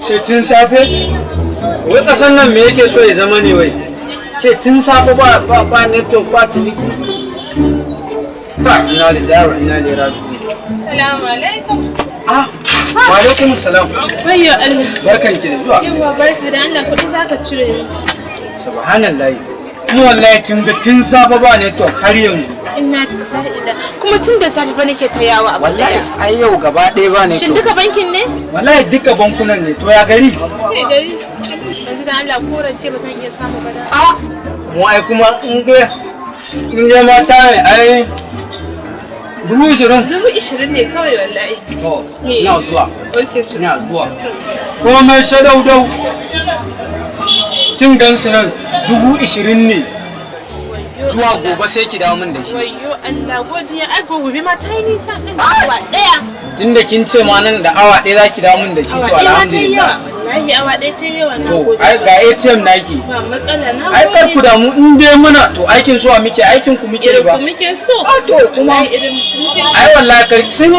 Ce tun safe? Wai kasan nan me yake so ya zama ne wai? Ce tun safe ba network ba ciniki. Ba ina da dawo ina da razu. Assalamu alaikum. Wa alaikum salam. Wayyo Allah. Barkan ki da zuwa. Yawwa barka da Allah kuɗi zaka cire ni. Subhanallahi. Kuma wallahi kin ga tun safe ba network har yanzu. Inna fa'ida. Kuma tun da safe ba nake ta yawo a Wallahi ai yau gaba ɗaya ba network. Shin duka bankin ne? Wallahi duka bankunan ne. To ya gari? Kai gari. Yanzu da Allah korance ba zan iya samu ba da. Mu ai kuma in ga mata ne ai 20,000. 20,000 ne kawai wallahi. To, ina zuwa. Okay, to. Ina zuwa. Komai shadaudau. Kin gansu nan 20,000 ne. Zuwa gobe sai ki dawo min da shi. Wayyo Allah godiya ai gobe ma ta yi nisa din awa daya. Tunda kin ce ma nan da awa ɗaya za ki dawo min da shi to alhamdulillah. Wallahi awa ɗaya ta yawa na To, gode. ai ga ATM naki. Ba matsala na. Ai kar ku damu in dai muna to aikin so muke aikin ku muke ba. Irin ku muke so. To kuma irin muke so. ai wallahi kar sun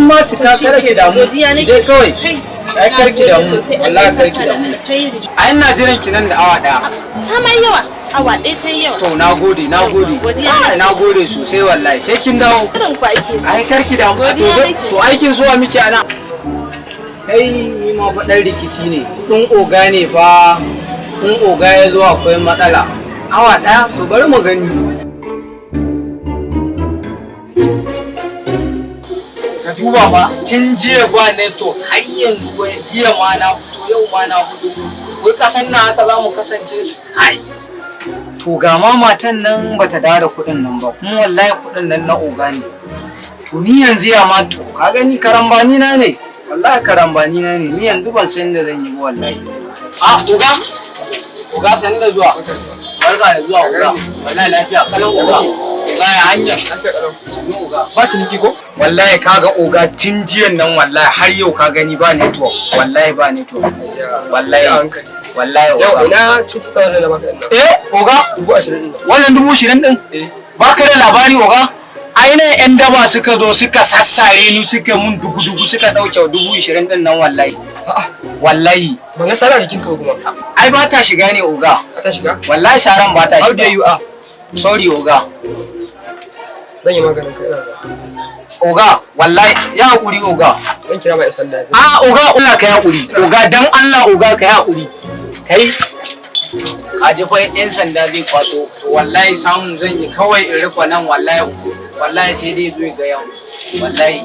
ma cika kada ki damu. Godiya nake Je kawai. sosai. Ai kar ki damu. Sosai Wallahi Allah kar ya ki saka da damu. alkhairi. Ai ina jiran ki nan da awa ɗaya. Ta mai yawa. Awa ɗaya ta yawa. To nagode. Ai nagode sosai wallahi. Sai kin dawo. Irin ku ake so. Ai karki damu. Godiya nake. To aikin so muke ana. Kai ni ma fa dan rikici ne. Kudin oga ne fa. In oga ya zo akwai matsala. Awa ɗaya to bari mu gani. Ka duba fa tun jiya ba network har yanzu wai jiya ma na fito yau ma na fito. Wai kasan nan haka za mu kasance su. Ai. To ga ma matan nan bata dawo da kuɗin nan ba kuma wallahi kuɗin nan na oga ne. To ni yanzu ya ma to ka gani karambani na ne. Wallahi karambani na ne ni yanzu ban san da zan yi ba wallahi. Oga. Oga san da zuwa. Barka da zuwa oga. Wallahi lafiya kalau oga. Oga ya hanya. Lafiya kalau. Oga. Ba ciniki ko? Wallahi kaga oga tun jiyan nan wallahi har yau ka gani ba network. Wallahi ba network. Wallahi. Wallahi oga. Yau ina tututa wannan da baka ina. Oga 20,000 wannan 20,000 din? Ba ka da labari oga? Ainihin 'yan daba suka zo suka sassare ni suka mun dugu-dugu suka ɗauke 20,000 din nan wallahi. Wallahi. Ban ga sara jikin ka kuma. Ai ba ta shiga ne oga. Ka ta shiga? Wallahi saran ba ta shiga. How dare you are? Sorry oga. Zan yi maganin ka ina ga. Oga wallahi ya hakuri oga. Zan kira mai sanda zai. Oga Allah ka ya hakuri. Oga dan Allah oga ka ya hakuri. Kai aje fa yan sanda zai kwaso to wallahi samun zan yi kawai in rufa nan wallahi sai dai zo ga yau wallahi